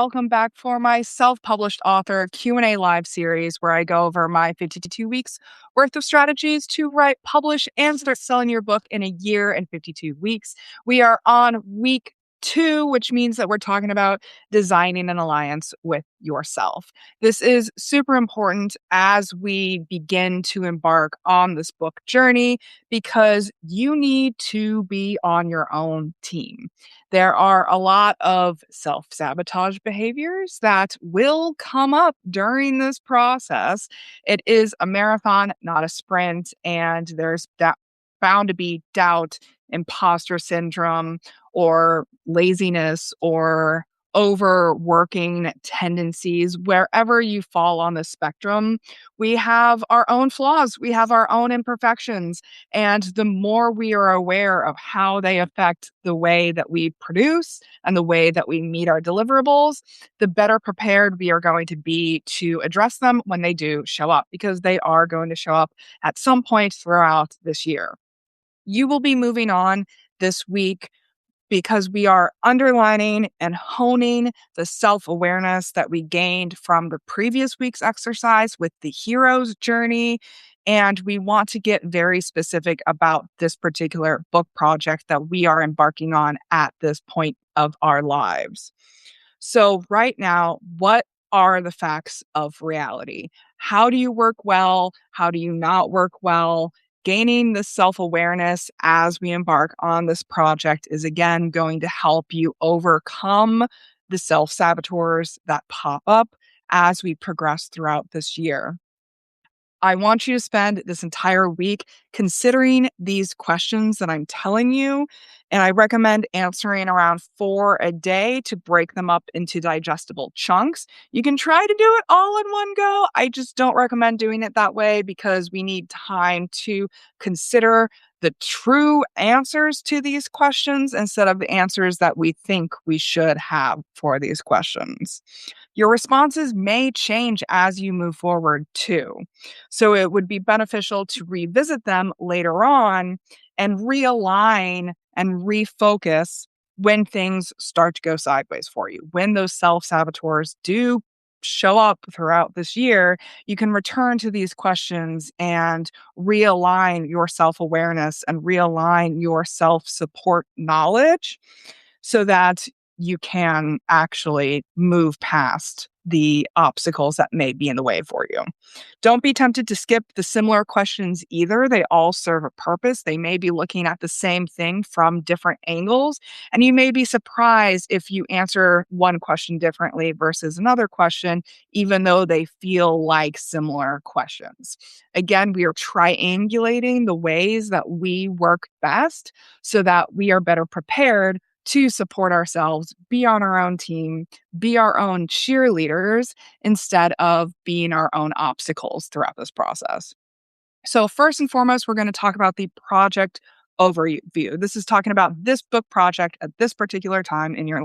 Welcome back for my self-published author Q&A live series where I go over my 52 weeks worth of strategies to write, publish, and start selling your book in a year and 52 weeks. We are on week 2, which means that we're talking about designing an alliance with yourself. This is super important as we begin to embark on this book journey because you need to be on your own team. There are a lot of self-sabotage behaviors that will come up during this process. It is a marathon, not a sprint, and there's bound to be doubt, imposter syndrome, or laziness, or overworking tendencies. Wherever you fall on the spectrum, we have our own flaws, we have our own imperfections. And the more we are aware of how they affect the way that we produce and the way that we meet our deliverables, the better prepared we are going to be to address them when they do show up, because they are going to show up at some point throughout this year. You will be moving on this week because we are underlining and honing the self-awareness that we gained from the previous week's exercise with the hero's journey. And we want to get very specific about this particular book project that we are embarking on at this point of our lives. So right now, what are the facts of reality? How do you work well? How do you not work well? Gaining the self-awareness as we embark on this project is again going to help you overcome the self-saboteurs that pop up as we progress throughout this year. I want you to spend this entire week considering these questions that I'm telling you, and I recommend answering around 4 a day to break them up into digestible chunks. You can try to do it all in one go. I just don't recommend doing it that way because we need time to consider the true answers to these questions instead of the answers that we think we should have for these questions. Your responses may change as you move forward too. So it would be beneficial to revisit them later on and realign and refocus when things start to go sideways for you. When those self-saboteurs do show up throughout this year, you can return to these questions and realign your self-awareness and realign your self-support knowledge so that you can actually move past the obstacles that may be in the way for you. Don't be tempted to skip the similar questions either. They all serve a purpose. They may be looking at the same thing from different angles, and you may be surprised if you answer one question differently versus another question, even though they feel like similar questions. Again, we are triangulating the ways that we work best so that we are better prepared to support ourselves, be on our own team, be our own cheerleaders instead of being our own obstacles throughout this process. So first and foremost, we're going to talk about the project overview. This is talking about this book project at this particular time in your